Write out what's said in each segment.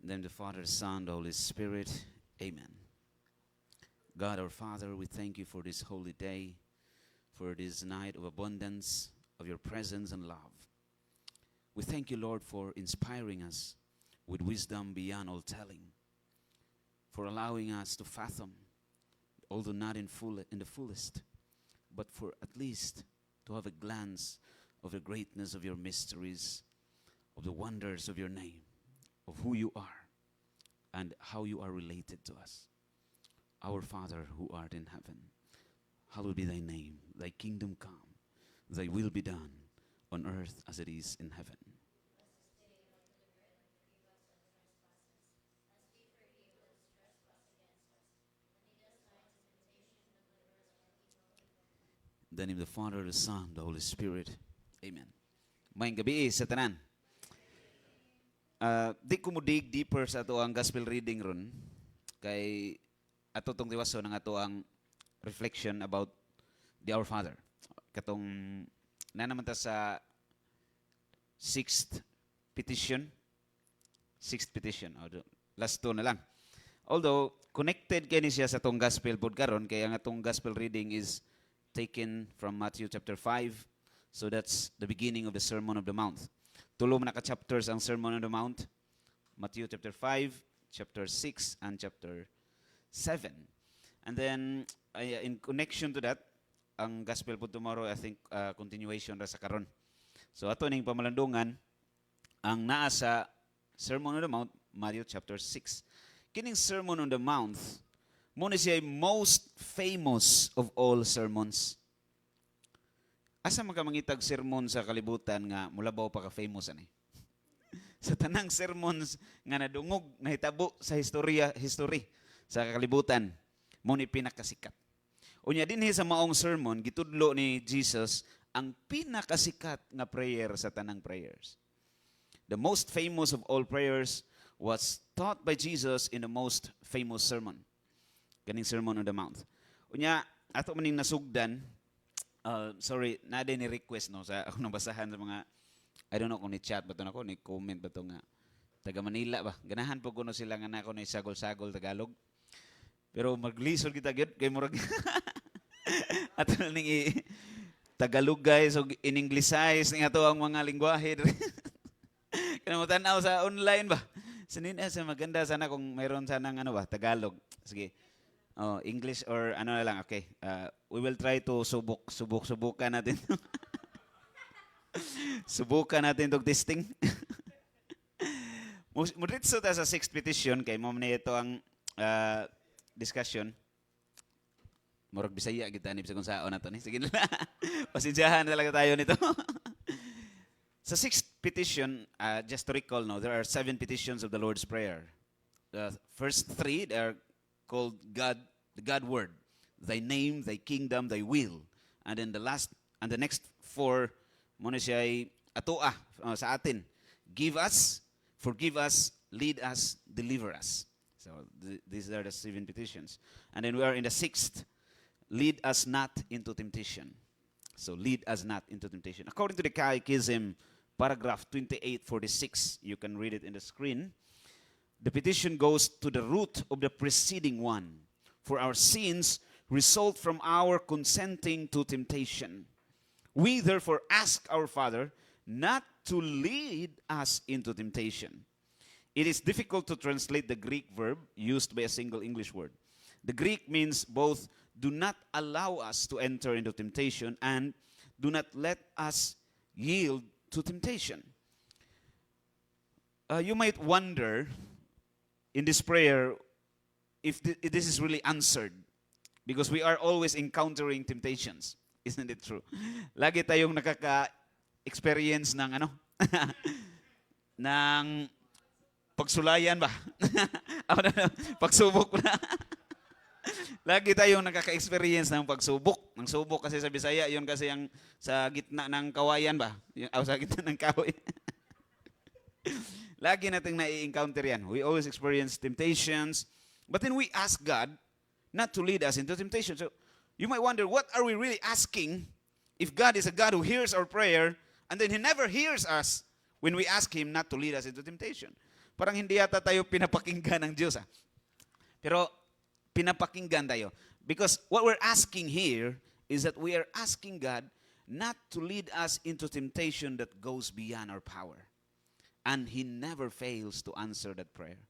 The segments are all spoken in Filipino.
In the name of the Father, the Son, the Holy Spirit. Amen. God our Father, we thank you for this holy day, for this night of abundance of your presence and love. We thank you, Lord, for inspiring us with wisdom beyond all telling, for allowing us to fathom, although not in the fullest, but for at least to have a glance of the greatness of your mysteries, of the wonders of your name, of who you are, and how you are related to us. Our Father who art in heaven, hallowed be thy name. Thy kingdom come, thy will be done, on earth as it is in heaven. In the name of the Father, the Son, the Holy Spirit. Amen. Mayang gabi sa tanan. Di ko mo dig deeper sa ato ang gospel reading ron, kay ato tong tiwaso ng ato ang reflection about the Our Father. Katong na naman ta sa sixth petition. Last two na lang. Although connected kini siya sa atong gospel pod karon, kay ang atong gospel reading is taken from Matthew chapter 5. So that's the beginning of the Sermon on the Mount. Tulo man ka chapters ang Sermon on the Mount. Matthew chapter 5, chapter 6, and chapter 7. And then, in connection to that, ang gospel po tomorrow, I think, continuation ra sa karon. So, ato ning pamalandungan, ang naa sa Sermon on the Mount, Matthew chapter 6. Kining Sermon on the Mount, muna siya most famous of all sermons. Asa man ka mangitag sermon sa kalibutan nga mulabaw pa ka famous ani? Sa tanang sermons nga nadungog, nahitabo sa history sa kalibutan, mo ni pinakasikat. Unya dinhi sa maong sermon gitudlo ni Jesus ang pinakasikat nga prayer sa tanang prayers. The most famous of all prayers was taught by Jesus in the most famous sermon. Kaning Sermon on the Mount. Unya ato maning nasugdan, sorry, nade ni request no sa ako nabasahan sa mga, I don't know kung ni chat ba ito na ko, ni comment ba ito nga, taga Manila ba? Ganahan po kuno sila nga na ako ni sagol-sagol Tagalog. Pero maglisod kita gyud kay murag ato na ning Tagalog guys, o in-English ning ato ang mga lingwahe. Kana mo tan-aw sa online ba? Sanin sa maganda sana kung mayroon sanang ano ba, Tagalog. Sige. Oh, English or ano na lang, okay. We will try to subukan natin. Subukan natin itong testing. Muritso ta sa sixth petition, kay mo na ito ang discussion. Murag Bisaya, kita ni sa kung saan na ito. Sige na. Pasensyahan na talaga tayo nito. Sa sixth petition, just to recall, no, there are 7 petitions of the Lord's Prayer. The first 3, they are called God, the God word, thy name, thy kingdom, thy will. And then the next 4, muna siya ay atoa sa atin. Give us, forgive us, lead us, deliver us. So these are the 7 petitions. And then we are in the 6th, lead us not into temptation. So lead us not into temptation. According to the Catechism, paragraph 2846, you can read it in the screen. The petition goes to the root of the preceding one. For our sins result from our consenting to temptation. We therefore ask our Father not to lead us into temptation. It is difficult to translate the Greek verb used by a single English word. The Greek means both do not allow us to enter into temptation and do not let us yield to temptation. You might wonder in this prayer if this is really answered, because we are always encountering temptations. Isn't it true? Lagi tayong nakaka-experience ng ano? ng pagsulayan ba? Pagsubok na. Lagi tayong nakaka-experience ng pagsubok. Ang subok kasi sa Bisaya, yun kasi ang sa gitna ng kawayan ba? Sa gitna ng kahoy. Lagi nating na-encounter yan. We always experience temptations. But then we ask God not to lead us into temptation. So you might wonder, what are we really asking if God is a God who hears our prayer and then He never hears us when we ask Him not to lead us into temptation? Parang hindi yata tayo pinapakinggan ng Diyos. Pero pinapakinggan tayo. Because what we're asking here is that we are asking God not to lead us into temptation that goes beyond our power. And He never fails to answer that prayer.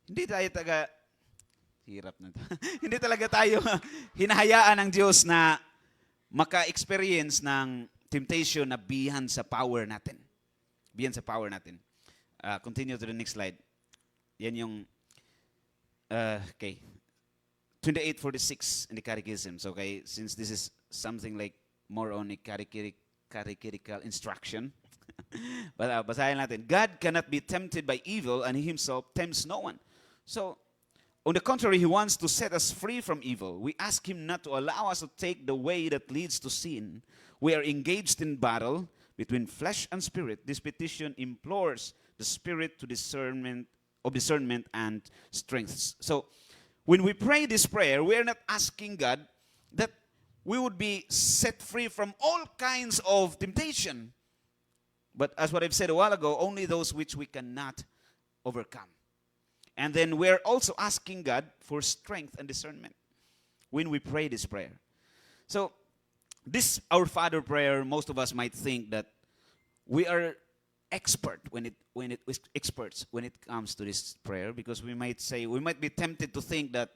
Hindi tayo hirap na to. Hindi talaga tayo hinahayaan ng Diyos na maka-experience ng temptation na beyond sa power natin. Beyond sa power natin. Continue to the next slide. Yan yung, okay. 2846 in the catechisms, okay? Since this is something like more on a catechetical instruction. But basahin natin. God cannot be tempted by evil and He Himself tempts no one. So, on the contrary, He wants to set us free from evil. We ask Him not to allow us to take the way that leads to sin. We are engaged in battle between flesh and spirit. This petition implores the spirit to discernment and strength. So, when we pray this prayer, we are not asking God that we would be set free from all kinds of temptation. But as what I've said a while ago, only those which we cannot overcome. And then we're also asking God for strength and discernment when we pray this prayer. So, this Our Father prayer, most of us might think that we are experts when it comes to this prayer, because we might be tempted to think that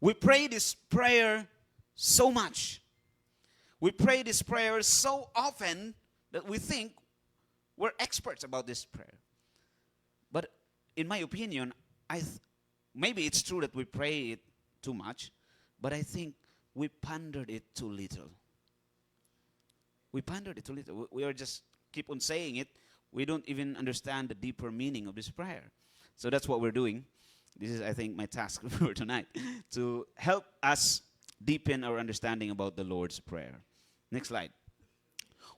we pray this prayer so much. We pray this prayer so often that we think we're experts about this prayer. But in my opinion, maybe it's true that we pray it too much, but I think we pondered it too little. We pondered it too little. We are just keep on saying it. We don't even understand the deeper meaning of this prayer. So that's what we're doing. This is, I think, my task for tonight, to help us deepen our understanding about the Lord's Prayer. Next slide.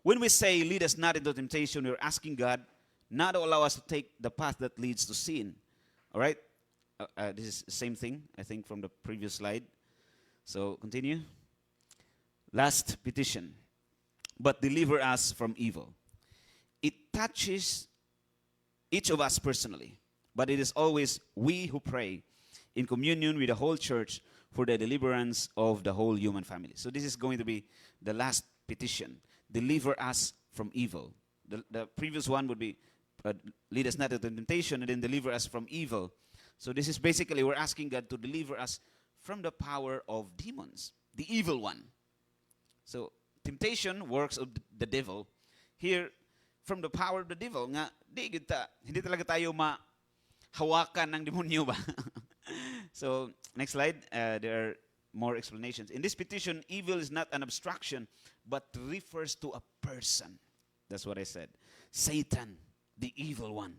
When we say, lead us not into temptation, we're asking God not to allow us to take the path that leads to sin. All right? This is the same thing, I think, from the previous slide. So, continue. Last petition. But deliver us from evil. It touches each of us personally, but it is always we who pray in communion with the whole church for the deliverance of the whole human family. So this is going to be the last petition. Deliver us from evil. The previous one would be lead us not into temptation, and then deliver us from evil. So this is basically, we're asking God to deliver us from the power of demons, the evil one. So temptation, works of the devil. Here, from the power of the devil, nga, hindi talaga tayo mahawakan ng demonyo ba? So, next slide. There are more explanations. In this petition, evil is not an abstraction, but refers to a person. That's what I said. Satan, the evil one,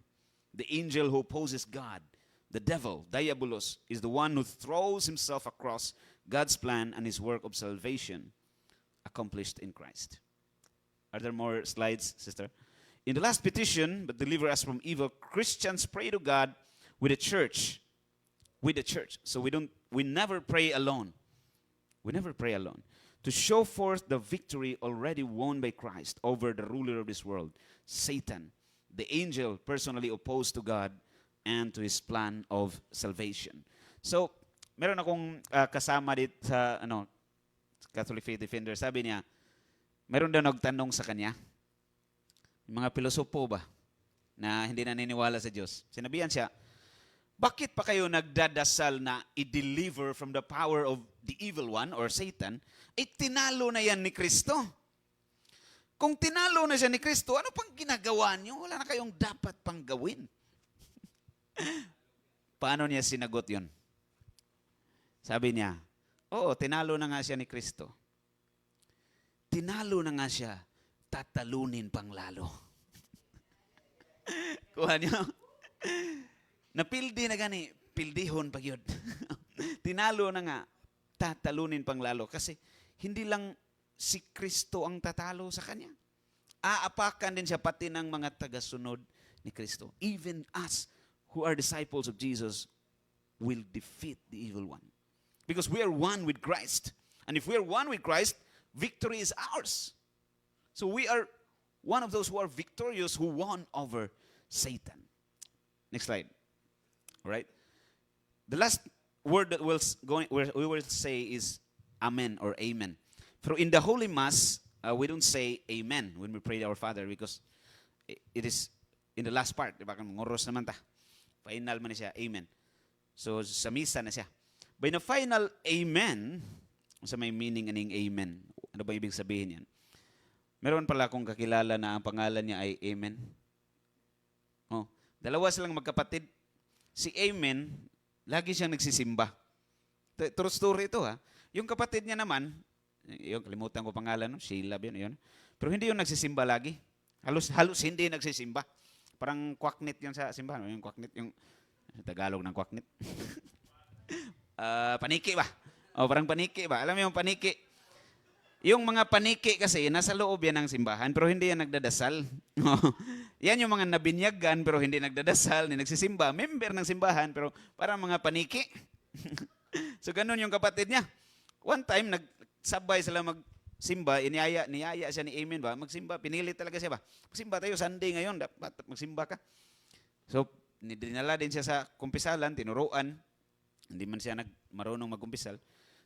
the angel who opposes God, the devil, Diabolos, is the one who throws himself across God's plan and His work of salvation accomplished in Christ. Are there more slides, sister? In the last petition, but deliver us from evil, Christians pray to God with the church. With the church. So we never pray alone. We never pray alone. To show forth the victory already won by Christ over the ruler of this world, Satan, the angel personally opposed to God and to His plan of salvation. So, meron akong kasama dito sa Catholic Faith Defender. Sabi niya, meron daw nagtanong sa kanya, mga pilosopo ba, na hindi naniniwala sa Diyos. Sinabihan siya, bakit pa kayo nagdadasal na i-deliver from the power of the evil one or Satan? Tinalo na yan ni Kristo. Kung tinalo na siya ni Kristo, ano pang ginagawa niyo? Wala na kayong dapat pang gawin. Paano niya sinagot yun? Sabi niya, oo, tinalo na nga siya ni Kristo. Tinalo na nga siya, tatalunin pang lalo. Kuha niyo? Napildi na gani, pildihon pag yun. Tinalo na nga, tatalunin pang lalo. Kasi hindi lang si Kristo ang tatalo sa kanya. Aapakan din siya pati ng mga tagasunod ni Kristo. Even us who are disciples of Jesus will defeat the evil one. Because we are one with Christ. And if we are one with Christ, victory is ours. So we are one of those who are victorious, who won over Satan. Next slide. All right. The last word that we will say is amen or amen. Pero in the Holy Mass, we don't say amen when we pray our Father because it is in the last part. Diba? Ngoros naman ta. Final man siya, amen. So sa misa na siya. By the final amen, sa may meaning aning amen. Ano ba ibig sabihin yan? Meron pala akong kakilala na ang pangalan niya ay Amen. Oh, dalawa silang magkapatid. Si Amen, lagi siyang nagsisimba. True story ito ha. Yung kapatid niya naman, yung kalimutan ko pangalan, no? Sheila, yun. Pero hindi yung nagsisimba lagi. Halos hindi nagsisimba. Parang kwaknit yun sa simbahan. Yung kwaknit, yung Tagalog ng kwaknit. Paniki ba? O, parang paniki ba? Alam mo yung paniki? Yung mga paniki kasi, nasa loob yan ng simbahan, pero hindi yan nagdadasal. Yan yung mga nabinyagan, pero hindi nagdadasal, hindi nagsisimba. Member ng simbahan, pero parang mga paniki. So, ganun yung kapatid niya. One time, nagsabay sila magsimba, niyaya siya ni Amen ba? Magsimba, pinilit talaga siya ba? Magsimba tayo, Sunday ngayon, dapat magsimba ka. So, dinala din siya sa kumpisalan, tinuruan. Hindi man siya marunong magkumpisal.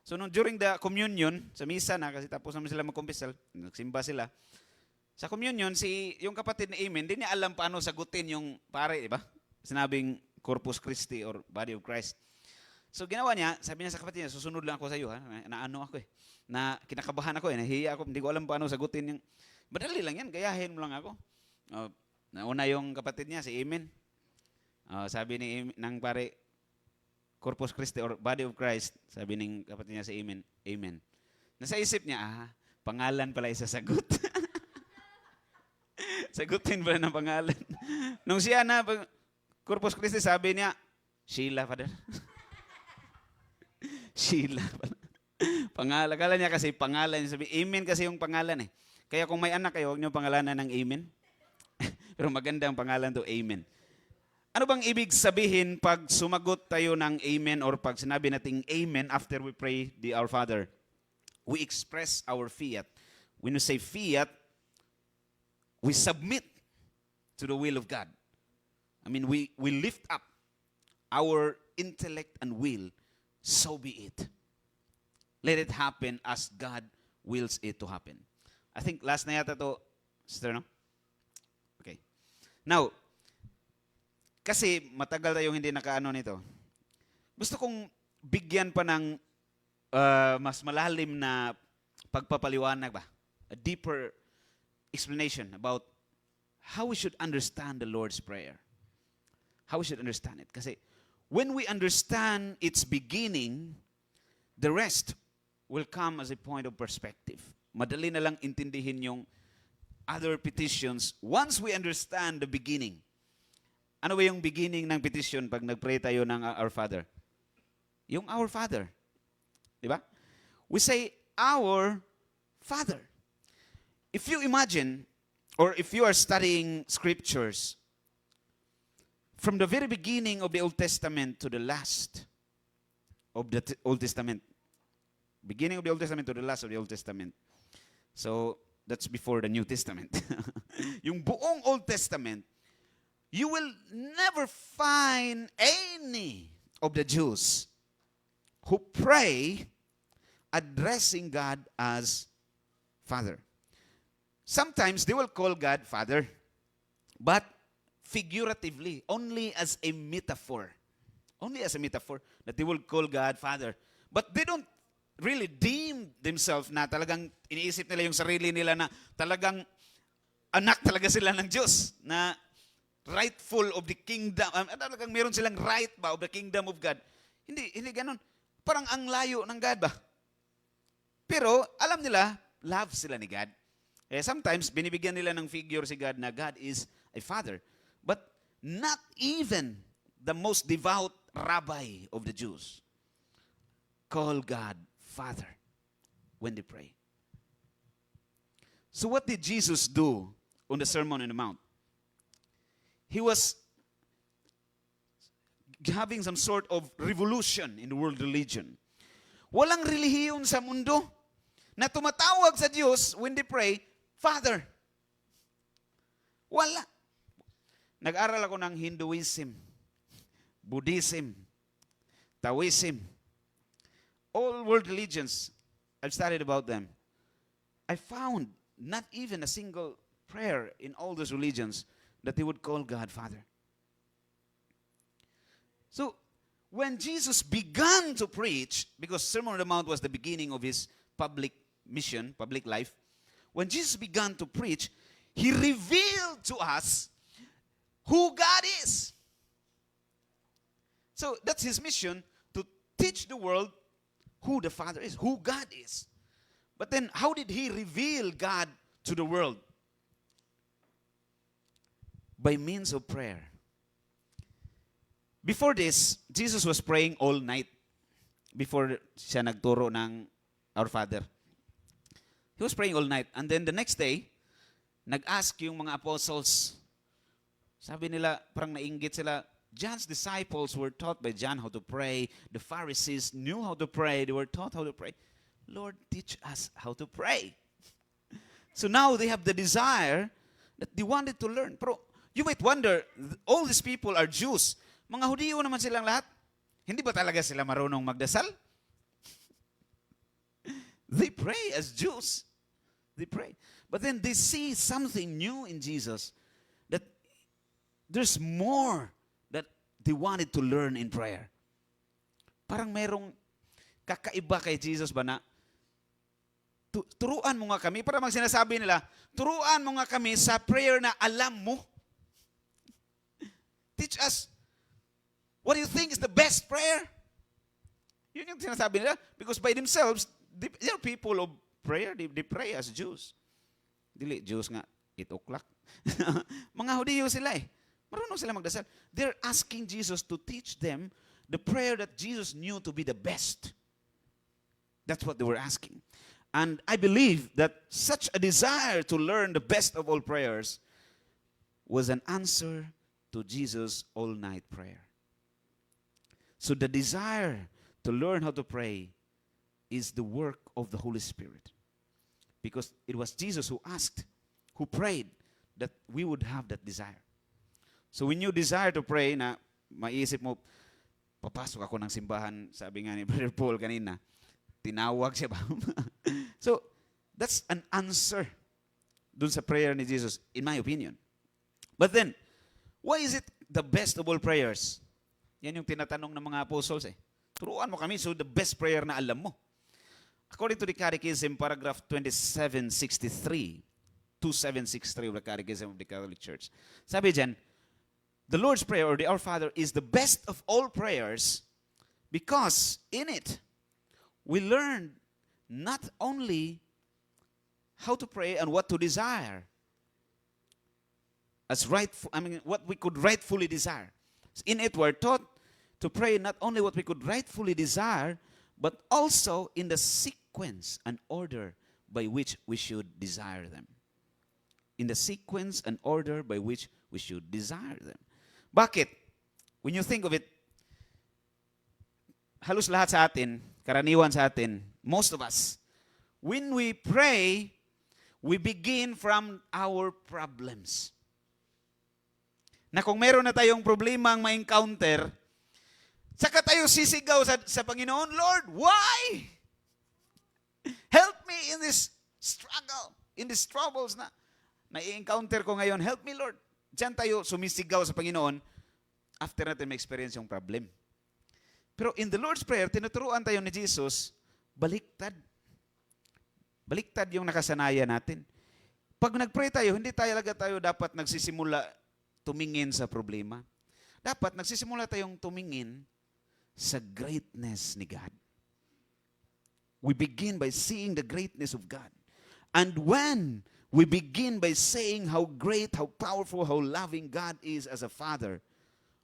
So, during the communion, sa misa na, kasi tapos naman sila magkumpisal, nagsimba sila. Sa communion, yung kapatid ni Amen, hindi niya alam paano sagutin yung pare, di ba? Sinabing Corpus Christi or Body of Christ. So, ginawa niya, sabi niya sa kapatid niya, susunod lang ako sa iyo, ha? Naano ako eh. Na kinakabahan ako eh, nahiya ako, hindi ko alam paano sagutin yung, madali lang yan, gayahin mo lang ako. Nauna yung kapatid niya, si Amen. Sabi ng pare, Corpus Christi or Body of Christ, sabi ng kapatid niya sa Amen, Amen. Nasa isip niya, pangalan pala isasagot. Sagutin pala ng pangalan. Nung siya na, Corpus Christi, sabi niya, Sheila, Father. Sheila pala. Pangalan, kala niya kasi pangalan. Sabi, Amen kasi yung pangalan eh. Kaya kung may anak kayo, huwag niyo pangalanan ng Amen. Pero maganda ang pangalan to, Amen. Ano bang ibig sabihin pag sumagot tayo ng amen or pag sinabi nating amen after we pray the Our Father? We express our fiat. When we say fiat, we submit to the will of God. I mean, we lift up our intellect and will, so be it. Let it happen as God wills it to happen. I think last na yata to, sister, no? Okay. Now, kasi matagal tayong hindi nakaano nito. Gusto kong bigyan pa ng mas malalim na pagpapaliwanag ba? A deeper explanation about how we should understand the Lord's Prayer. How we should understand it. Kasi when we understand its beginning, the rest will come as a point of perspective. Madali na lang intindihin yung other petitions once we understand the beginning. Ano ba yung beginning ng petition pag nag-pray tayo ng Our Father? Yung Our Father. Di ba? We say, Our Father. If you imagine, or if you are studying scriptures, from the very beginning of the Old Testament to the last of the Old Testament, beginning of the Old Testament to the last of the Old Testament. So, that's before the New Testament. Yung buong Old Testament, you will never find any of the Jews who pray addressing God as Father. Sometimes they will call God Father, but figuratively, only as a metaphor. Only as a metaphor that they will call God Father. But they don't really deem themselves na talagang iniisip nila yung sarili nila na talagang anak talaga sila ng Diyos, na rightful of the kingdom. Talagang meron silang right ba of the kingdom of God. Hindi ganun. Parang ang layo ng God ba? Pero alam nila, love sila ni God. Sometimes binibigyan nila ng figure si God na God is a father. But not even the most devout rabbi of the Jews call God Father when they pray. So what did Jesus do on the Sermon on the Mount? He was having some sort of revolution in the world religion. Walang relihiyon sa mundo na tumatawag sa Diyos when they pray, Father. Wala. Nag-aral ako ng Hinduism. Buddhism, Taoism, all world religions, I've studied about them. I found not even a single prayer in all those religions that they would call God Father. So, when Jesus began to preach, because Sermon on the Mount was the beginning of his public mission, public life, when Jesus began to preach, he revealed to us who God is. So that's his mission, to teach the world who the Father is, who God is. But then how did he reveal God to the world? By means of prayer. Before this, Jesus was praying all night before siya nagturo ng Our Father. He was praying all night. And then the next day, nag-ask yung mga apostles. Sabi nila, parang nainggit sila, John's disciples were taught by John how to pray. The Pharisees knew how to pray. They were taught how to pray. Lord, teach us how to pray. So now they have the desire that they wanted to learn. Pero you might wonder, all these people are Jews. Mga Hudiyo naman silang lahat. Hindi ba talaga sila marunong magdasal? They pray as Jews. They pray. But then they see something new in Jesus, that there's more that they wanted to learn in prayer. Parang merong kakaiba kay Jesus ba na, turuan mo nga kami, parang sinasabi nila, turuan mo nga kami sa prayer na alam mo. Teach us, what do you think is the best prayer? Yun yung sinasabi nila. Because by themselves, they are people of prayer. They pray as Jews. Dili, Jews nga, 8 o'clock. Mga Hudiyo sila eh. Marunong sila magdasal. They're asking Jesus to teach them the prayer that Jesus knew to be the best. That's what they were asking. And I believe that such a desire to learn the best of all prayers was an answer to Jesus' all-night prayer. So the desire to learn how to pray is the work of the Holy Spirit. Because it was Jesus who asked, who prayed, that we would have that desire. So when you desire to pray, na maiisip mo, papasok ako ng simbahan, sabi nga ni Brother Paul kanina, tinawag siya ba? So, that's an answer dun sa prayer ni Jesus, in my opinion. But then, why is it the best of all prayers? Yan yung tinatanong ng mga apostles eh. Turuan mo kami, so the best prayer na alam mo. According to the Catechism, paragraph 2763, 2763 of the Catechism of the Catholic Church, sabi dyan, the Lord's Prayer, or the Our Father, is the best of all prayers because in it, we learn not only how to pray and what to desire, what we could rightfully desire. In it, we're taught to pray not only what we could rightfully desire, but also in the sequence and order by which we should desire them. In the sequence and order by which we should desire them. Bakit? When you think of it, halos lahat sa atin, karaniwan sa atin, most of us, when we pray, we begin from our problems. Na kung meron na tayong problema ang ma-encounter, saka tayo sisigaw sa Panginoon, Lord, why? Help me in this struggle, in these troubles na i-encounter ko ngayon. Help me, Lord. Diyan tayo sumisigaw sa Panginoon after natin ma-experience yung problem. Pero in the Lord's Prayer, tinuturuan tayo ni Jesus, baliktad. Baliktad yung nakasanayan natin. Pag nag-pray tayo, hindi tayo dapat nagsisimula tumingin sa problema. Dapat nagsisimula tayong tumingin sa greatness ni God. We begin by seeing the greatness of God. And when we begin by saying how great, how powerful, how loving God is as a Father,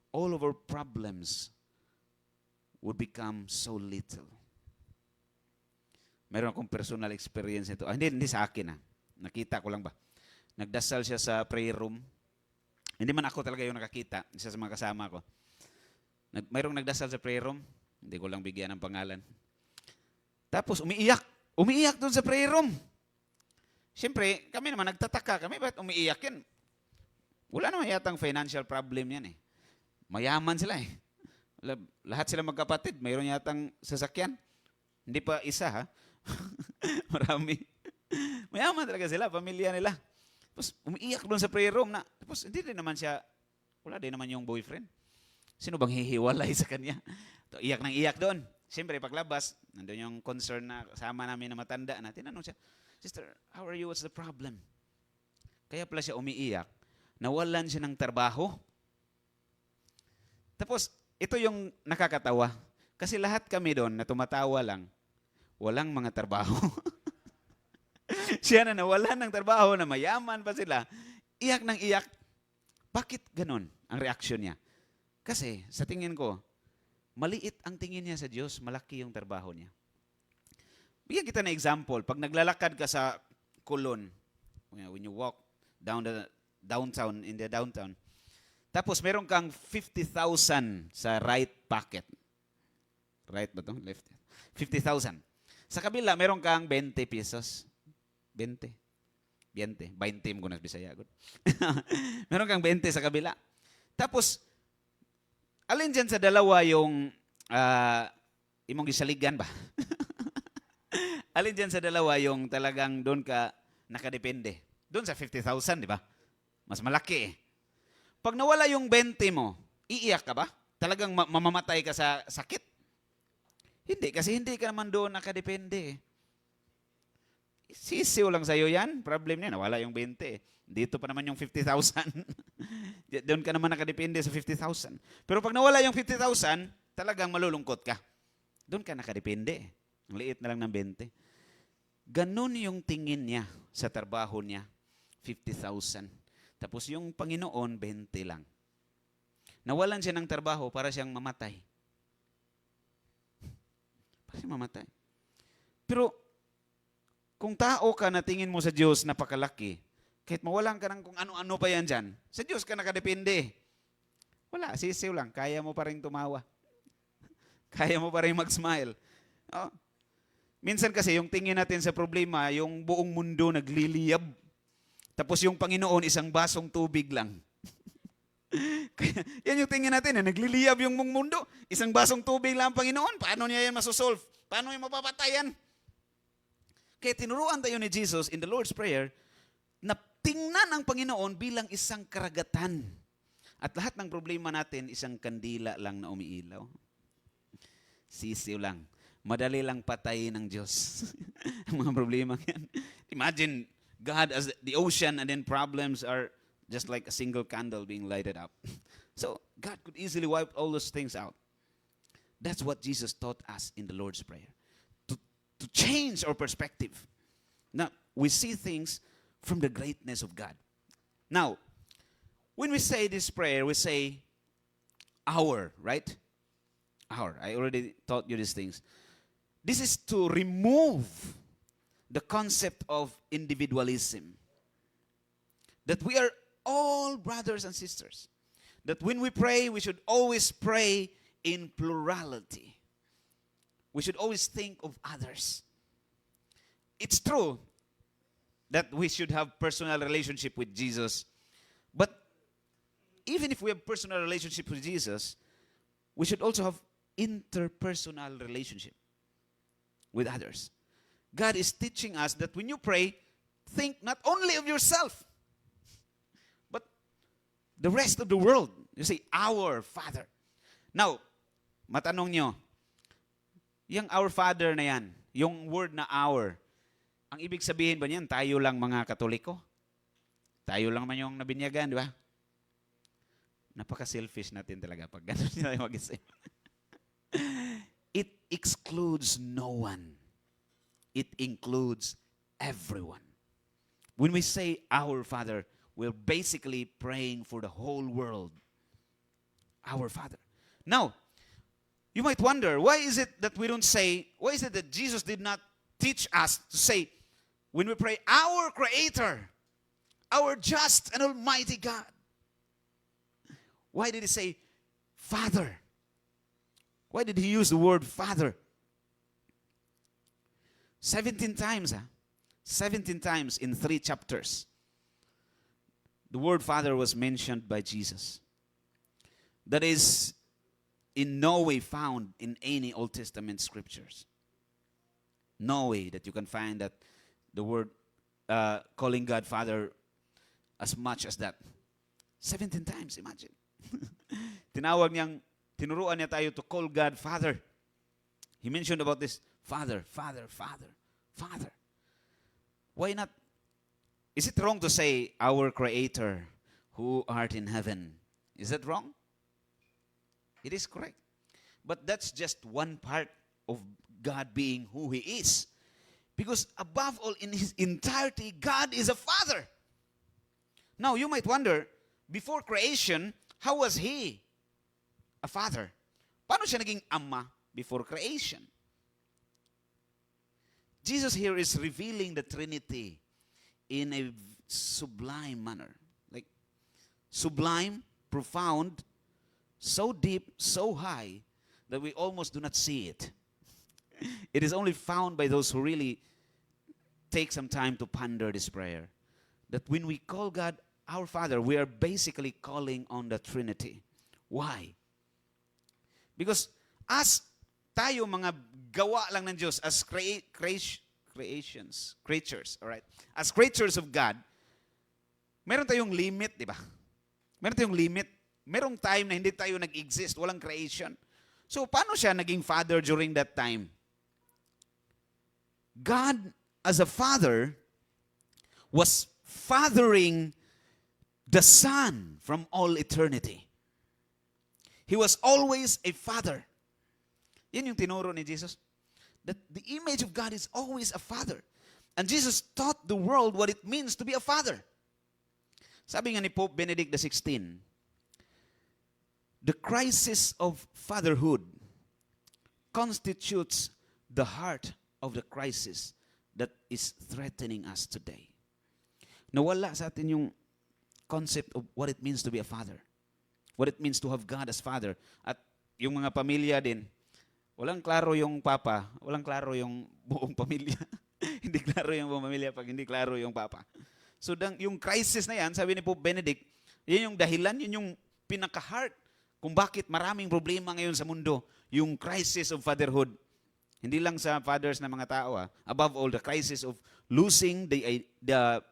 all of our problems would become so little. Meron akong personal experience nito. Hindi sa akin. Nakita ko lang ba. Nagdasal siya sa prayer room. Hindi man ako talaga yung nakakita. Isa sa mga kasama ko. Mayroong nagdasal sa prayer room. Hindi ko lang bigyan ng pangalan. Tapos umiiyak. Umiiyak doon sa prayer room. Siyempre, kami naman nagtataka. Kami ba't umiiyak yan? Wala naman yatang financial problem yan eh. Mayaman sila eh. Lahat sila magkapatid, mayroon yatang sasakyan. Hindi pa isa, ha? Marami. Mayaman talaga sila, pamilya nila. Tapos umiiyak doon sa prayer room na, tapos hindi din naman siya, wala din naman yung boyfriend. Sino bang hihiwalay sa kanya? Iyak ng iyak doon. Siyempre, paglabas, nandun yung concern na kasama namin na matanda na, tinanong siya, Sister, how are you? What's the problem? Kaya pala siya umiiyak, nawalan siya ng trabaho. Tapos, ito yung nakakatawa. Kasi lahat kami doon na tumatawa lang, walang mga trabaho. Siya na nawalan ng trabaho, na mayaman pa sila, iyak ng iyak. Bakit ganon ang reaksyon niya? Kasi, sa tingin ko, maliit ang tingin niya sa Diyos, malaki yung trabaho niya. Bigyan kita na example. Pag naglalakad ka sa Colon, when you walk down the downtown, in the downtown, tapos meron kang 50,000 sa right pocket. Right ba ito? Left. 50,000. Sa kabila, meron kang 20 pesos. 20. 20 mo na Bisaya. Meron kang 20 sa kabila. Tapos, alin dyan sa dalawa yung imong gisaligan ba? Alin dyan sa dalawa yung talagang doon ka nakadepende? Doon sa 50,000, di ba? Mas malaki eh. Pag nawala yung 20 mo, iiyak ka ba? Talagang mamamatay ka sa sakit? Hindi, kasi hindi ka naman doon nakadepende. Sisiw lang sa'yo yan. Problem niya, nawala yung 20. Dito pa naman yung 50,000. Doon ka naman nakadepende sa 50,000. Pero pag nawala yung 50,000, talagang malulungkot ka. Doon ka nakadepende. Ang liit na lang ng 20. Ganun yung tingin niya sa trabaho niya. 50,000. Tapos yung Panginoon, 20 lang. Nawalan siya ng trabaho para siyang mamatay. Para siyang mamatay. Pero, kung tao ka na tingin mo sa Diyos napakalaki, kahit mawalan ka ng kung ano-ano pa yan dyan, sa Diyos ka nakadepende. Wala, sisiw lang. Kaya mo pa rin tumawa. Kaya mo pa rin mag-smile. Oh. Minsan kasi, yung tingin natin sa problema, yung buong mundo nagliliyab. Tapos yung Panginoon, isang basong tubig lang. Kaya, yan yung tingin natin, nagliliyab yung mundo. Isang basong tubig lang ang Panginoon. Paano niya yan masosolve? Paano niya mapapatayan? Kaya tinuruan tayo ni Jesus in the Lord's Prayer na tingnan ang Panginoon bilang isang karagatan. At lahat ng problema natin, isang kandila lang na umiilaw. Sisiw lang. Madali lang patayin ng Diyos. Ang mga problema yan. Imagine God as the ocean and then problems are just like a single candle being lighted up. So God could easily wipe all those things out. That's what Jesus taught us in the Lord's Prayer. To change our perspective. Now, we see things from the greatness of God. Now, when we say this prayer, we say, our, right? Our. I already taught you these things. This is to remove the concept of individualism. That we are all brothers and sisters. That when we pray, we should always pray in plurality. We should always think of others. It's true that we should have personal relationship with Jesus. But even if we have personal relationship with Jesus, we should also have interpersonal relationship with others. God is teaching us that when you pray, think not only of yourself, but the rest of the world. You say, our Father. Now, matanong nyo, yung our Father na yan, yung word na our, ang ibig sabihin ba niyan, tayo lang mga Katoliko? Tayo lang man yung nabinyagan, di ba? Napaka-selfish natin talaga pag gano'n tayo mag-isip. It excludes no one. It includes everyone. When we say our Father, we're basically praying for the whole world. Our Father. Now, you might wonder, why is it that Jesus did not teach us to say, when we pray, our Creator, our just and almighty God? Why did he say, Father? Why did he use the word Father? 17 times. 17 times in 3 chapters. The word Father was mentioned by Jesus. That is in no way found in any Old Testament scriptures. No way that you can find that the word calling God Father as much as that. 17 times, imagine. Tinuruan niya tayo to call God Father. He mentioned about this, Father, Father, Father, Father. Why not? Is it wrong to say, our Creator who art in heaven? Is that wrong? It is correct. But that's just one part of God being who He is. Because above all, in His entirety, God is a Father. Now, you might wonder, before creation, how was He a Father? Paano siya naging Ama before creation? Jesus here is revealing the Trinity in a sublime manner. Like, sublime, profound, so deep, so high, that we almost do not see it. It is only found by those who really take some time to ponder this prayer. That when we call God our Father, we are basically calling on the Trinity. Why? Because as tayo mga gawa lang ng Diyos, as creatures, all right? As creatures of God, meron tayong limit, di ba? Meron tayong limit. Merong time na hindi tayo nag-exist, walang creation. So, paano siya naging Father during that time? God, as a Father, was fathering the Son from all eternity. He was always a Father. Yan yung tinuro ni Jesus. That the image of God is always a Father. And Jesus taught the world what it means to be a Father. Sabi nga ni Pope Benedict XVI, the crisis of fatherhood constitutes the heart of the crisis that is threatening us today. Nawala sa atin yung concept of what it means to be a father. What it means to have God as Father. At yung mga pamilya din, walang klaro yung papa, walang klaro yung buong pamilya. Hindi klaro yung buong pamilya pag hindi klaro yung papa. So yung crisis na yan, sabi ni Pope Benedict, yan yung dahilan, yun yung pinaka-heart kung bakit maraming problema ngayon sa mundo, yung crisis of fatherhood. Hindi lang sa fathers na mga tao, above all, the crisis of losing the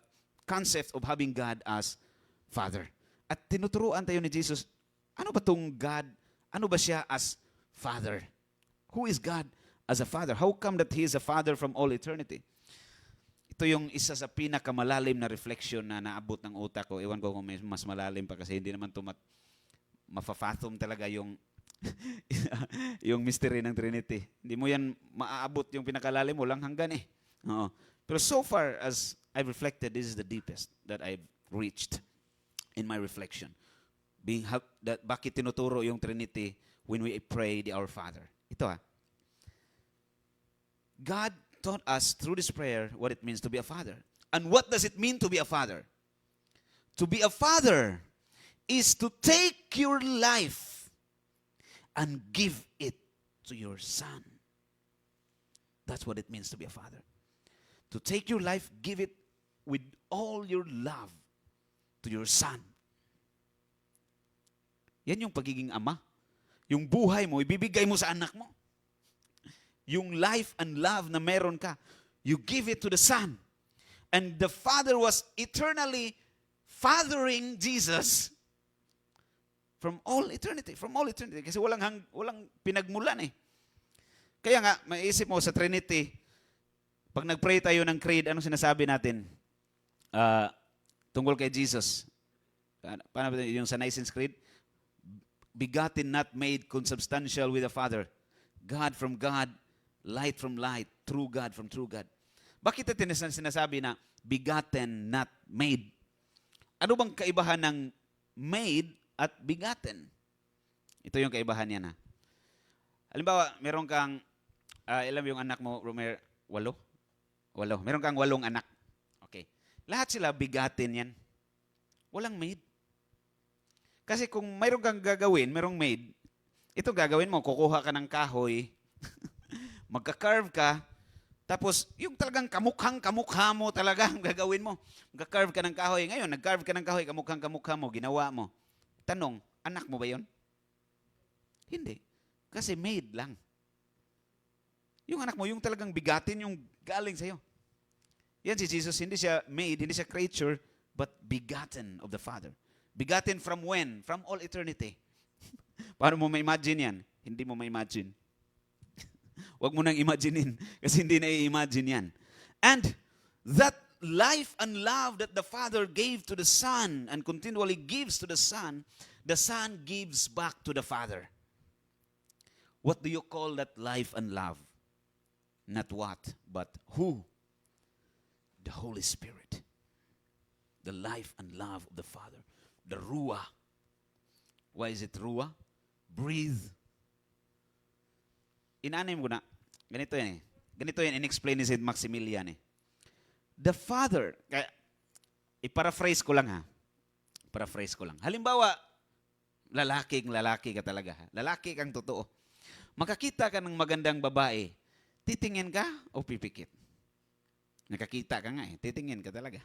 concept of having God as Father. At tinuturuan tayo ni Jesus, ano ba tong God? Ano ba siya as Father? Who is God as a Father? How come that He is a Father from all eternity? Ito yung isa sa pinakamalalim na reflection na naabot ng utak ko. Ewan ko kung may mas malalim pa kasi hindi naman ito mafafathom talaga yung yung mystery ng Trinity. Hindi mo yan maaabot yung pinakalalim mo lang hanggan eh. Oo. Pero so far as I've reflected, this is the deepest that I've reached in my reflection. Bakit tinuturo yung Trinity when we pray the Our Father? Ito God taught us through this prayer what it means to be a father. And what does it mean to be a father? To be a father is to take your life and give it to your son. That's what it means to be a father. To take your life, give it with all your love to your son. Yan yung pagiging ama. Yung buhay mo, ibibigay mo sa anak mo. Yung life and love na meron ka, you give it to the son. And the Father was eternally fathering Jesus from all eternity. From all eternity. Kasi walang pinagmulan eh. Kaya nga, maisip mo sa Trinity, pag nag-pray tayo ng creed, anong sinasabi natin? Tungkol kay Jesus. Paano ba yung sa Nicene Creed? Begotten, not made, consubstantial with the Father. God from God, light from light, true God from true God. Bakit natin sinasabi na begotten, not made? Ano bang kaibahan ng made at begotten? Ito yung kaibahan niya na. Halimbawa, meron kang, ilan yung anak mo, Romer? 8? 8. Meron kang 8 anak. Okay. Lahat sila begotten yan. Walang made. Kasi kung mayroon kang gagawin, merong made, ito gagawin mo, kukuha ka ng kahoy, magka-carve ka, tapos yung talagang kamukhang-kamukha mo talaga ang gagawin mo. Magka-carve ka ng kahoy. Ngayon, nag-carve ka ng kahoy, kamukhang-kamukha mo, ginawa mo. Tanong, anak mo ba yon? Hindi. Kasi made lang. Yung anak mo, yung talagang bigatin, yung galing sa'yo. Yan si Jesus, hindi siya made, hindi siya creature, but begotten of the Father. Begotten from when? From all eternity. Paano mo ma-imagine yan? Hindi mo ma-imagine. Huwag mo nang imaginein kasi hindi na i-imagine yan. And that life and love that the Father gave to the Son and continually gives to the Son gives back to the Father. What do you call that life and love? Not what, but who? The Holy Spirit. The life and love of the Father. The Ruah. Why is it Ruah? Breathe. Inanim ko na. Ganito yan eh. Ganito yan, in-explain ni St. Maximilian eh. The Father, kaya, i-paraphrase ko lang ha. Paraphrase ko lang. Halimbawa, lalaki ka talaga ha. Lalaki kang totoo. Makakita ka ng magandang babae, titingin ka o pipikit? Nakakita ka nga eh, titingin ka talaga.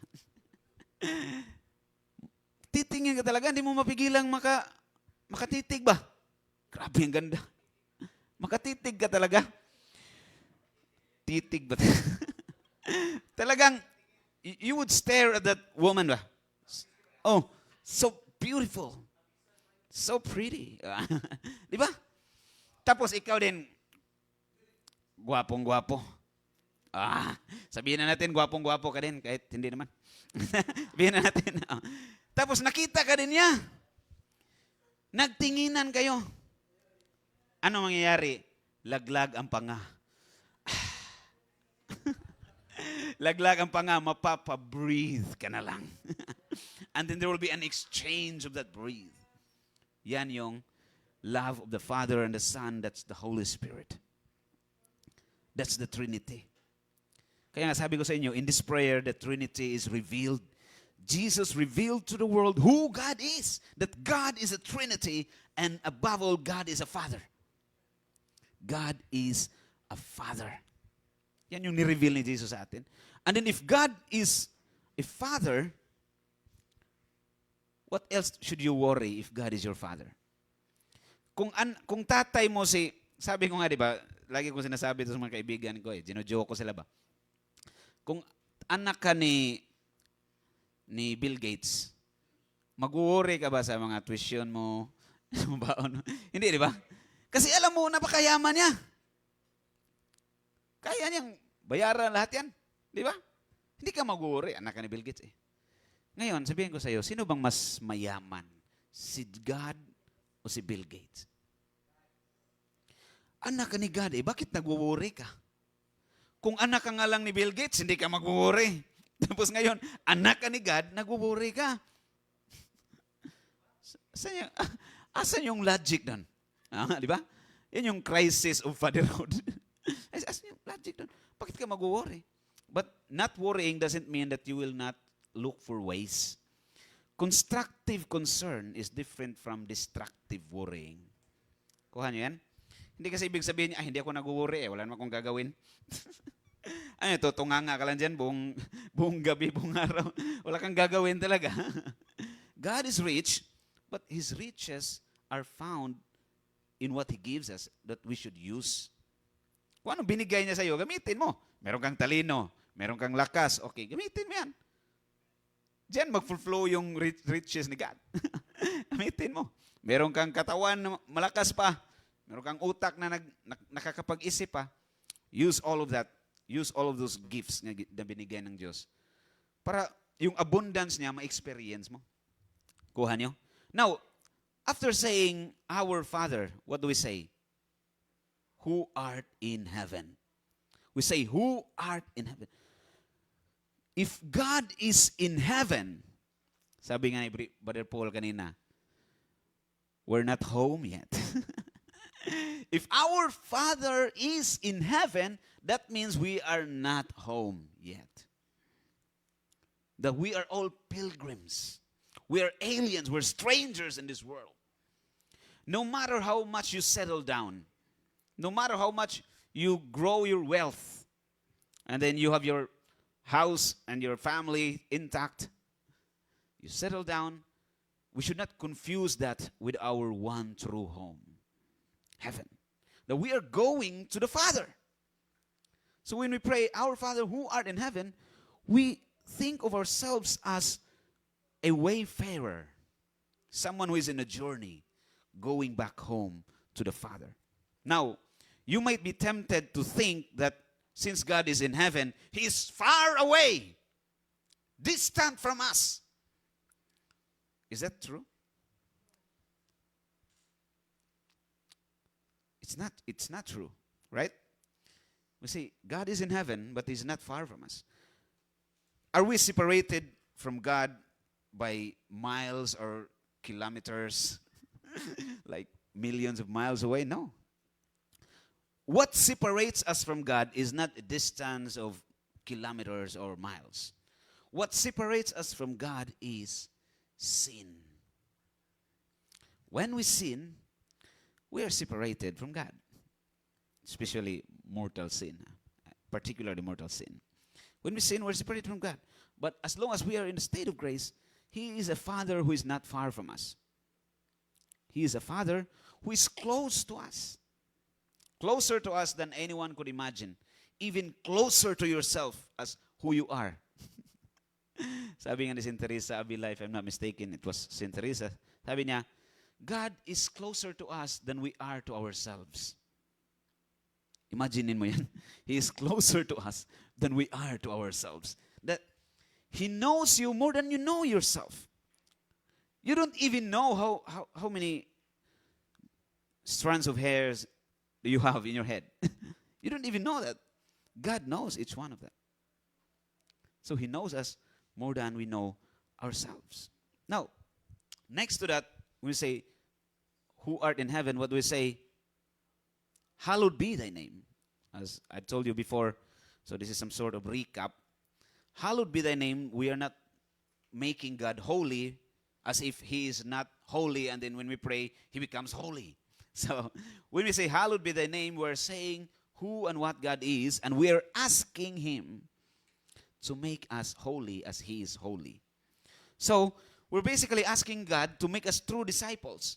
Titingin ka talaga, hindi mo mapigilang makatitig ba? Grabe ang ganda. Makatitig ka talaga. Titig ba? Talagang, you would stare at that woman ba? Oh, so beautiful. So pretty. Di ba? Tapos ikaw din, gwapong-gwapo. Sabihin na natin, gwapong-gwapo ka din, kahit hindi naman. Sabihin na natin. Tapos nakita ka din niya. Nagtinginan kayo. Ano mangyayari? Laglag ang panga. Laglag ang panga, mapapa-breathe ka na lang. And then there will be an exchange of that breathe. Yan yung love of the Father and the Son, that's the Holy Spirit. That's the Trinity. Kaya nga sabi ko sa inyo, in this prayer, the Trinity is revealed. Jesus revealed to the world who God is. That God is a Trinity, and above all, God is a Father. God is a Father. Yan yung ni-reveal ni Jesus sa atin. And then if God is a Father, what else should you worry if God is your Father? Kung tatay mo sabi ko nga, di ba, lagi ko sinasabi ito sa mga kaibigan ko, gino-joke ko sila ba? Kung anak ka ni Bill Gates, mag-worry ka ba sa mga tuition mo? Hindi, di ba? Kasi alam mo, napakayaman niya. Kaya niyang bayaran lahat yan. Di ba? Hindi ka mag-worry, anak ka ni Bill Gates eh. Ngayon, sabihin ko sa iyo, sino bang mas mayaman? Si God o si Bill Gates? Anak ka ni God eh, bakit nag-worry ka? Kung anak ka nga lang ni Bill Gates, hindi ka mag-worry. Tapos ngayon, anak ka ni God, nag-worry ka. Asan yung logic doon? Di ba? Yan yung crisis of fatherhood. Asan yung logic doon? Bakit ka mag-worry? But not worrying doesn't mean that you will not look for ways. Constructive concern is different from destructive worrying. Kuha niyo yan? Hindi kasi ibig sabihin niya, hindi ako nag-worry wala naman akong gagawin. Ano ito, tunganga ka lang dyan, buong gabi, buong araw. Wala kang gagawin talaga. God is rich, but His riches are found in what He gives us that we should use. Kung anong binigay niya sa iyo, gamitin mo. Meron kang talino, meron kang lakas, okay, gamitin mo yan. Diyan mag-flow yung riches ni God. Gamitin mo. Meron kang katawan na malakas pa, meron kang utak na nakakapag-isip pa, use all of that. Use all of those gifts na binigay ng Diyos. Para yung abundance niya, ma-experience mo. Kuha niyo? Now, after saying, Our Father, what do we say? Who art in heaven. We say, Who art in heaven. If God is in heaven, sabi nga ni Brother Paul kanina, we're not home yet. If our Father is in heaven, that means we are not home yet. That we are all pilgrims. We are aliens. We're strangers in this world. No matter how much you settle down, no matter how much you grow your wealth, and then you have your house and your family intact, you settle down, we should not confuse that with our one true home, heaven. that we are going to the Father. So when we pray, Our Father who art in heaven, we think of ourselves as a wayfarer, someone who is in a journey, going back home to the Father. Now, you might be tempted to think that since God is in heaven, He is far away, distant from us. Is that true? It's not true, right? We say, God is in heaven, but He's not far from us. Are we separated from God by miles or kilometers, like millions of miles away? No. What separates us from God is not a distance of kilometers or miles. What separates us from God is sin. When we sin, we are separated from God, especially mortal sin, particularly mortal sin. When we sin, we're separated from God. But as long as we are in a state of grace, He is a Father who is not far from us. He is a Father who is close to us. Closer to us than anyone could imagine. Even closer to yourself as who you are. Sabi nga ni Saint Teresa Avila, if I'm not mistaken, it was Saint Teresa. Sabi niya, God is closer to us than we are to ourselves. Imagine mo yan. He is closer to us than we are to ourselves. That He knows you more than you know yourself. You don't even know how many strands of hairs do you have in your head. You don't even know that. God knows each one of them. So He knows us more than we know ourselves. Now, next to that, when we say, who art in heaven, what do we say? Hallowed be thy name. As I told you before, so this is some sort of recap. Hallowed be thy name. We are not making God holy as if He is not holy, and then when we pray, He becomes holy. So when we say, hallowed be thy name, we're saying who and what God is, and we're asking Him to make us holy as He is holy. So we're basically asking God to make us true disciples.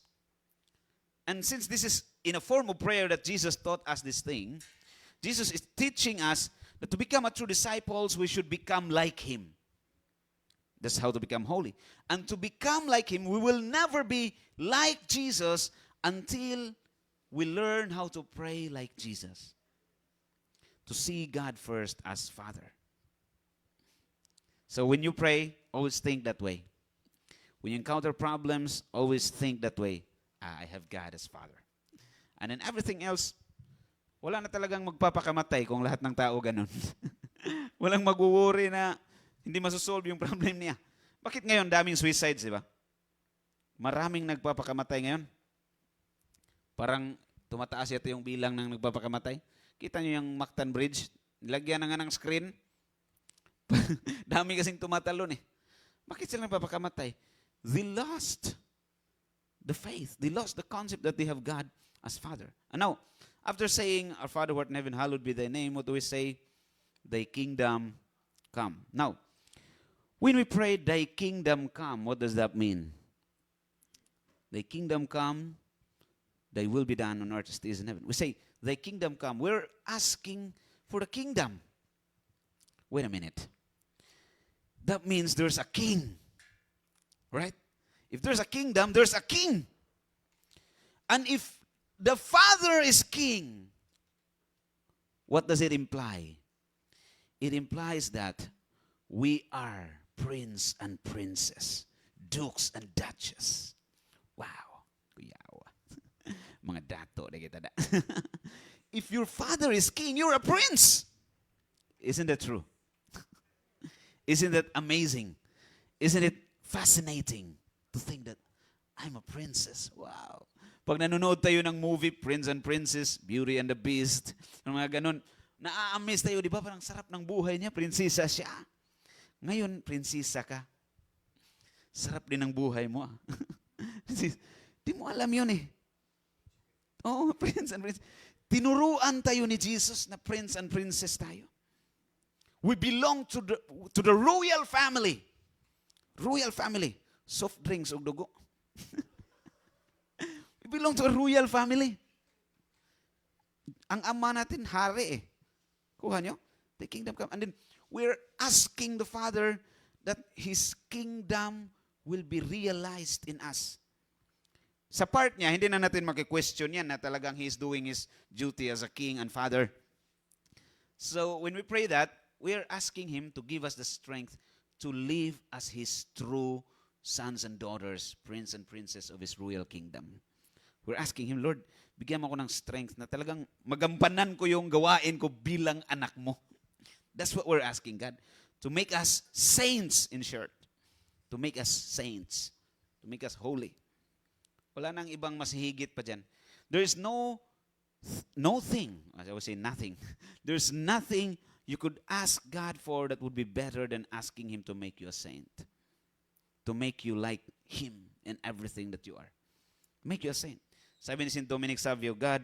And since this is in a form of prayer that Jesus taught us this thing, Jesus is teaching us that to become a true disciples, we should become like Him. That's how to become holy. And to become like Him, we will never be like Jesus until we learn how to pray like Jesus. To see God first as Father. So when you pray, always think that way. When you encounter problems, always think that way. I have God as Father. And then everything else, wala na talagang magpapakamatay kung lahat ng tao ganun. Walang mag-worry na hindi masosolve yung problem niya. Bakit ngayon daming suicides, di ba? Maraming nagpapakamatay ngayon. Parang tumataas yata yung bilang ng nagpapakamatay. Kita nyo yung Mactan Bridge, nilagyan na nga ng screen. Dami kasing tumatalon eh. Bakit sila nagpapakamatay? They lost the faith. They lost the concept that they have God as Father. And now, after saying, Our Father who art in heaven, hallowed be thy name, what do we say? Thy kingdom come. Now, when we pray, thy kingdom come, what does that mean? Thy kingdom come, thy will be done on earth as it is in heaven. We say, thy kingdom come. We're asking for the kingdom. Wait a minute. That means there's a king. Right? If there's a kingdom, there's a king. And if the Father is king, what does it imply? It implies that we are prince and princess, dukes and duchess. Wow. Kuyawa. Mga dato na kita da. If your father is king, you're a prince. Isn't that true? Isn't that amazing? Isn't it fascinating to think that I'm a princess? Wow. Pag nanonood tayo ng movie, Prince and Princess, Beauty and the Beast, mga ganun, na-amaze tayo, di ba? Parang sarap ng buhay niya, prinsesa siya. Ngayon, prinsesa ka. Sarap din ng buhay mo. Di mo alam yun eh. Oh, Prince and Princess. Tinuruan tayo ni Jesus na Prince and Princess tayo. We belong to the royal family. Royal family. Soft drinks o dugo. We belong to a royal family. Ang Ama natin, hari eh. Kuha nyo? The kingdom come. And then, we're asking the Father that His kingdom will be realized in us. Sa part niya, hindi na natin maki-question yan na talagang He is doing His duty as a king and father. So, when we pray that, we are asking Him to give us the strength to live as His true sons and daughters, prince and princess of His royal kingdom. We're asking Him, Lord, bigyan mo ako ng strength na talagang magampanan ko yung gawain ko bilang anak mo. That's what we're asking God. To make us saints, in short. To make us saints. To make us holy. Wala nang ibang mas higit pa dyan. There is no thing, I would say nothing. There's nothing you could ask God for that would be better than asking Him to make you a saint. To make you like Him in everything that you are. Make you a saint. Sabi ni St. Dominic Savio, God,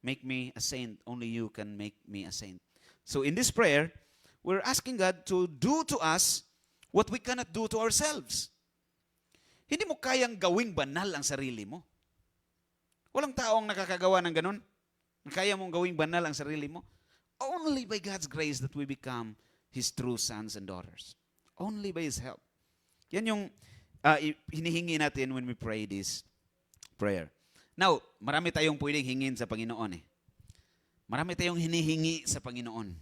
make me a saint. Only you can make me a saint. So in this prayer, we're asking God to do to us what we cannot do to ourselves. Hindi mo kayang gawing banal ang sarili mo. Walang taong nakakagawa ng ganun. Kaya mong gawing banal ang sarili mo. Only by God's grace that we become His true sons and daughters. Only by His help. Yan yung hinihingi natin when we pray this prayer. Now, marami tayong pwedeng hingin sa Panginoon eh. Marami tayong hinihingi sa Panginoon.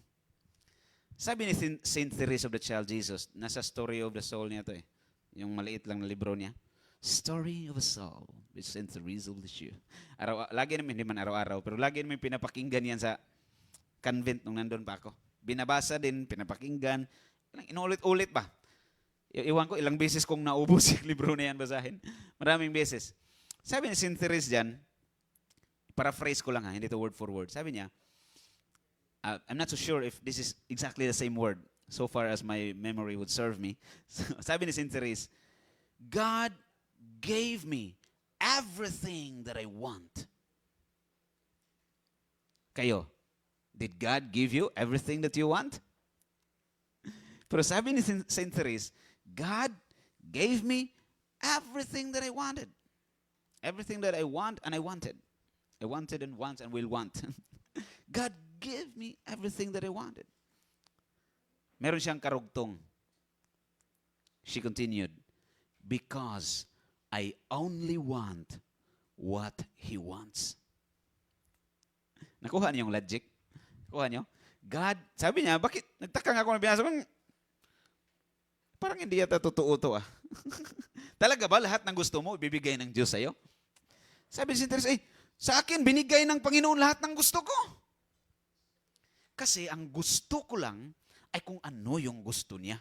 Sabi ni Saint Therese of the Child Jesus, nasa Story of the Soul niya to eh. Yung maliit lang na libro niya. Story of a Soul with Saint Therese of the Child. Lagi namin, hindi man araw-araw, pero lagi namin pinapakinggan yan sa convent nung nandun pa ako. Binabasa din, pinapakinggan. Inulit-ulit pa. Iwan ko, ilang beses kong naubos yung libro na yan basahin. Maraming beses. Sabi ni Saint Therese dyan, paraphrase ko lang ha, hindi to word for word. Sabi niya, I'm not so sure if this is exactly the same word so far as my memory would serve me. So, sabi ni Saint Therese, God gave me everything that I want. Kayo, did God give you everything that you want? Pero sabi ni Saint Therese, God gave me everything that I wanted. Everything that I want and I wanted. I wanted and want and will want. God gave me everything that I wanted. Meron siyang karugtong. She continued, because I only want what He wants. Nakuha niyo yung logic? Nakuha niyo? God, sabi niya, bakit? Nagtaka nga ako na binasa. Parang hindi yata totoo to ah. Talaga ba lahat ng gusto mo, ibibigay ng Diyos sa'yo? Sabi ni Saint Therese, sa akin, binigay ng Panginoon lahat ng gusto ko. Kasi ang gusto ko lang ay kung ano yung gusto niya.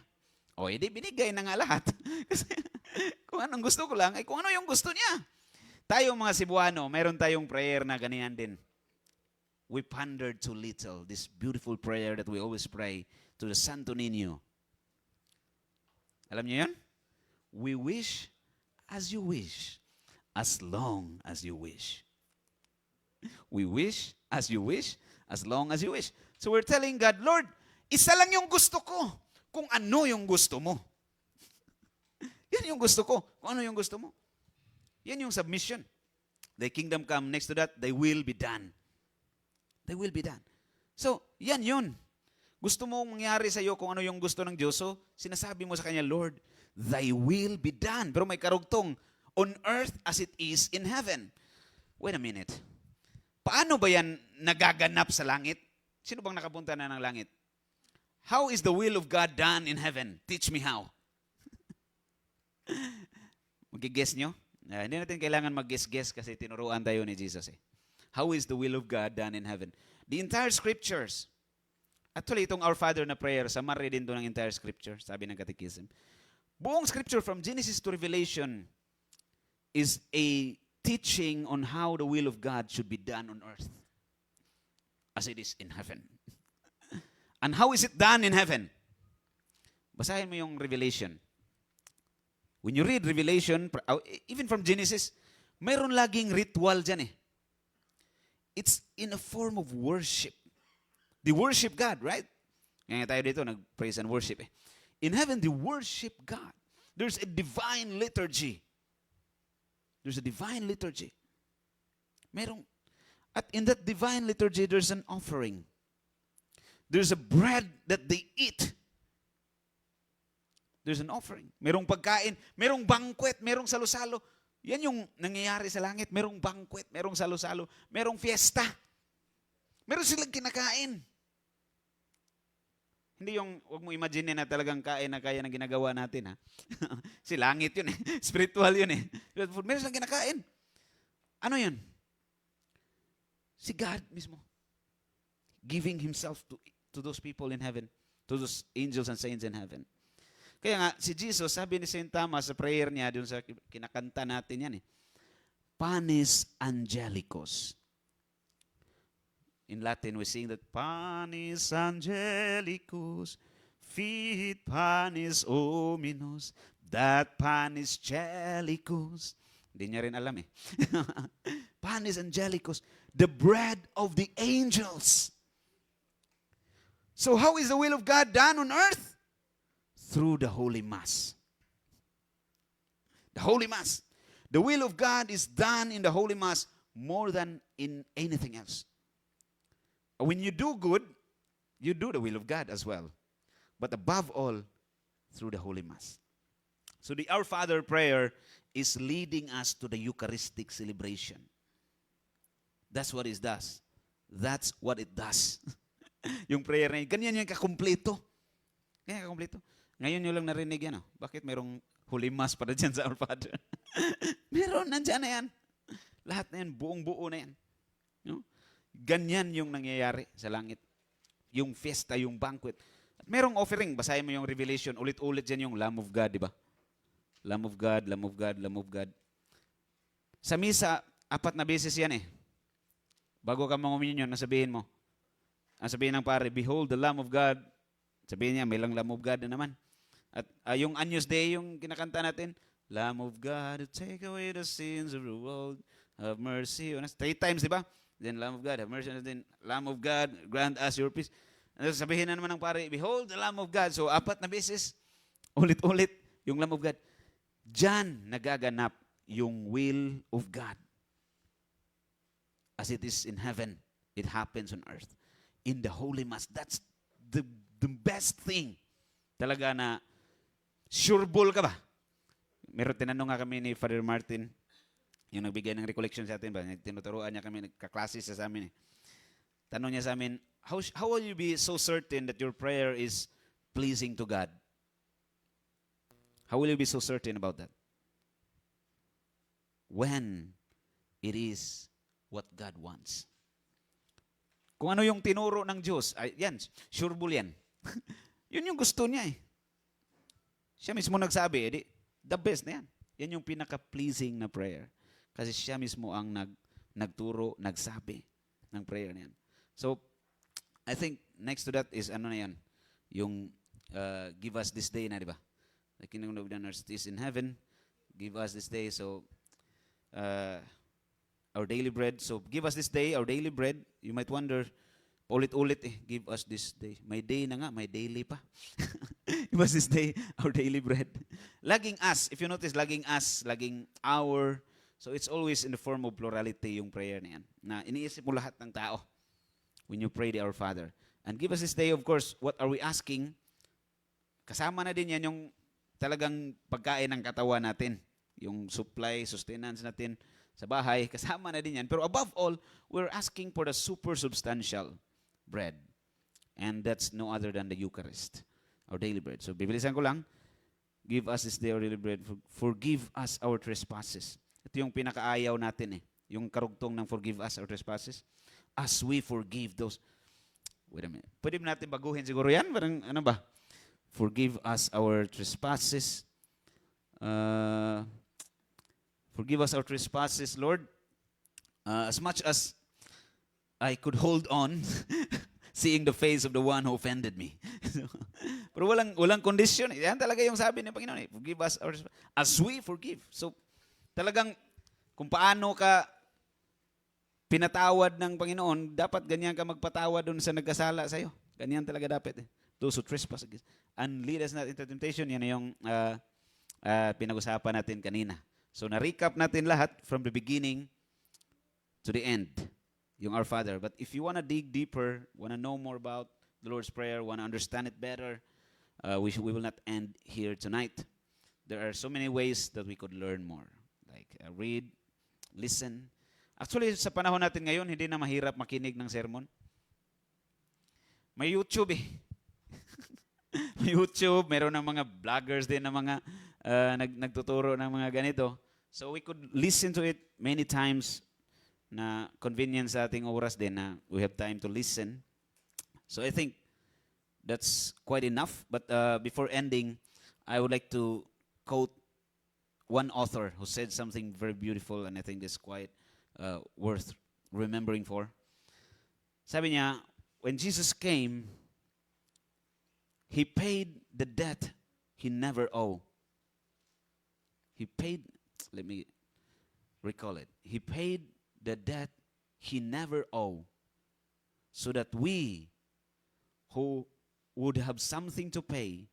O, edi binigay na nga lahat. Kasi kung anong gusto ko lang ay kung ano yung gusto niya. Tayo mga Cebuano, mayroon tayong prayer na ganyan din. We pondered too little this beautiful prayer that we always pray to the Santo Niño. Alam niyo yan? We wish as you wish, as long as you wish. We wish as you wish, as long as you wish. So we're telling God, Lord, isa lang yung gusto ko, kung ano yung gusto mo. Yan yung gusto ko, kung ano yung gusto mo. Yan yung submission. The kingdom come, next to that, thy will be done. Thy will be done. So, yan yun. Gusto mong mangyari sa iyo kung ano yung gusto ng Diyos, so sinasabi mo sa Kanya, Lord, thy will be done. Pero may karugtong, on earth as it is in heaven. Wait a minute. Paano ba yan nagaganap sa langit? Sino bang nakapunta na ng langit? How is the will of God done in heaven? Teach me how. Mag-guess nyo? Hindi natin kailangan mag-guess-guess kasi tinuruan tayo ni Jesus eh. How is the will of God done in heaven? The entire scriptures. Actually, itong Our Father na prayer, summary din doon ng entire scripture, sabi ng Catechism. Buong scripture from Genesis to Revelation is a teaching on how the will of God should be done on earth as it is in heaven. And how is it done in heaven? Basahin mo yung Revelation. When you read Revelation, even from Genesis, mayroon laging ritual dyan eh. It's in a form of worship. They worship God, right? Ngayon tayo dito, nag-praise and worship eh. In heaven, they worship God. There's a divine liturgy. There's a divine liturgy. Merong, At in that divine liturgy, there's an offering. There's a bread that they eat. There's an offering. Merong pagkain, merong banquet, merong salo-salo. Yan yung nangyayari sa langit. Merong banquet, merong salo-salo, merong fiesta. Meron silang kinakain. Hindi yung, huwag mo imagine na talagang kain na kaya ng ginagawa natin, ha? Si langit yun, eh. Spiritual yun, eh. Meron silang kinakain. Ano yun? Si God mismo. Giving Himself to those people in heaven. To those angels and saints in heaven. Kaya nga, si Jesus, sabi ni St. Thomas sa prayer niya, dun sa kinakanta natin yan, eh. Panis Angelicus. In Latin, we sing that, Panis Angelicus, fit panis ominous, that panis Angelicus. Hindi niya rin alam, eh. Panis Angelicus, the bread of the angels. So how is the will of God done on earth? Through the Holy Mass. The Holy Mass. The will of God is done in the Holy Mass more than in anything else. When you do good, you do the will of God as well. But above all, through the Holy Mass. So the Our Father prayer is leading us to the Eucharistic celebration. That's what it does. That's what it does. Yung prayer na yun, ganyan yung kakumpleto. Ganyan kakumpleto. Ngayon nyo lang narinig yan. Bakit mayroong Holy Mass para dyan sa Our Father? Meron, nandyan na yan. Lahat na yan, buong-buo na yan. No? Ganyan yung nangyayari sa langit. Yung fiesta, yung banquet. At merong offering, basahin mo yung Revelation, ulit-ulit dyan yung Lamb of God, di ba? Lamb of God, Lamb of God, Lamb of God. Sa misa, 4 na beses yan eh. Bago ka manguminyon, nasabihin mo. Ang sabihin ng pare, behold the Lamb of God. Sabihin niya, may lang Lamb of God na naman. At yung Agnus Dei, yung kinakanta natin, Lamb of God, take away the sins of the world, have mercy on us. 3 times, di ba? Then Lamb of God, have mercy on us. Then Lamb of God, grant us your peace. And sabihin na naman ng pare, behold the Lamb of God. So 4 na beses, ulit-ulit, yung Lamb of God. Diyan nagaganap yung will of God. As it is in heaven, it happens on earth. In the Holy Mass, that's the best thing. Talaga na, sureball ka ba? Meron tinanong nga kami ni Father Martin, yung nagbigay ng recollection sa atin ba? Tinuturuan niya kami, nagkaklase sa amin eh. Tanong niya sa amin, how will you be so certain that your prayer is pleasing to God? How will you be so certain about that? When it is what God wants. Kung ano yung tinuro ng Diyos, ay, yan, sureball yan. Yun yung gusto niya eh. Siya mismo nagsabi, edi, the best na yan. Yan yung pinaka-pleasing na prayer. Kasi siya mismo ang nagturo, nagsabi ng prayer na yan. So, I think next to that is ano na yan, yung give us this day na, di ba? The kingdom of the earth is in heaven. Give us this day. So, our daily bread. So, give us this day, our daily bread. You might wonder, ulit-ulit eh, give us this day. May day na nga, may daily pa. Give us this day, our daily bread. Laging us. If you notice, laging us, laging our. So, it's always in the form of plurality yung prayer na yan. Na iniisip mo lahat ng tao when you pray the Our Father. And give us this day, of course, what are we asking? Kasama na din yan yung talagang pagkain ng katawan natin. Yung supply, sustenance natin sa bahay, kasama na din yan. Pero above all, we're asking for the super substantial bread. And that's no other than the Eucharist, our daily bread. So, bibilisan ko lang. Give us this day our daily bread. Forgive us our trespasses. Ito yung pinakaayaw natin eh. Yung karugtong ng forgive us our trespasses. As we forgive those. Wait a minute. Pwede ba natin baguhin siguro yan? Parang ano ba? Forgive us our trespasses. Forgive us our trespasses, Lord. As much as I could hold on, seeing the face of the one who offended me. Pero walang condition. Yan talaga yung sabi ng Panginoon. Forgive us our trespasses. As we forgive. So, talagang kung paano ka pinatawad ng Panginoon, dapat ganyan ka magpatawad dun sa nagkasala sa'yo. Ganyan talaga dapat eh. Those who trespass against. And lead us not into temptation. Yan na yung pinag-usapan natin kanina. So, na-recap natin lahat from the beginning to the end. yung Our Father. But if you want to dig deeper, want to know more about the Lord's Prayer, want to understand it better, we will not end here tonight. There are so many ways that we could learn more. Like read, listen. Actually, sa panahon natin ngayon, hindi na mahirap makinig ng sermon. May YouTube eh. May YouTube, meron ng mga vloggers din na mga nagtuturo ng mga ganito. So we could listen to it many times na convenience sa ating oras din na we have time to listen. So I think that's quite enough. But before ending, I would like to quote one author who said something very beautiful, and I think it's quite worth remembering for. Sabi niya, when Jesus came, He paid the debt He never owed. He paid, let me recall it. He paid the debt He never owed, so that we who would have something to pay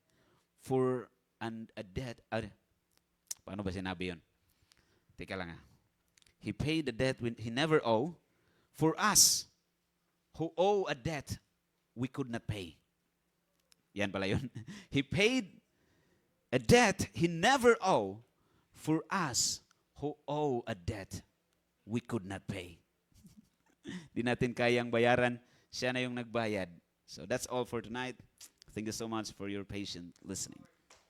for a debt, paano ba sinabi yun? Teka lang. He paid the debt He never owed for us who owe a debt we could not pay. Yan pala yun. He paid a debt He never owed for us who owe a debt we could not pay. Di natin kayang bayaran, siya na yung nagbayad. So that's all for tonight. Thank you so much for your patient listening.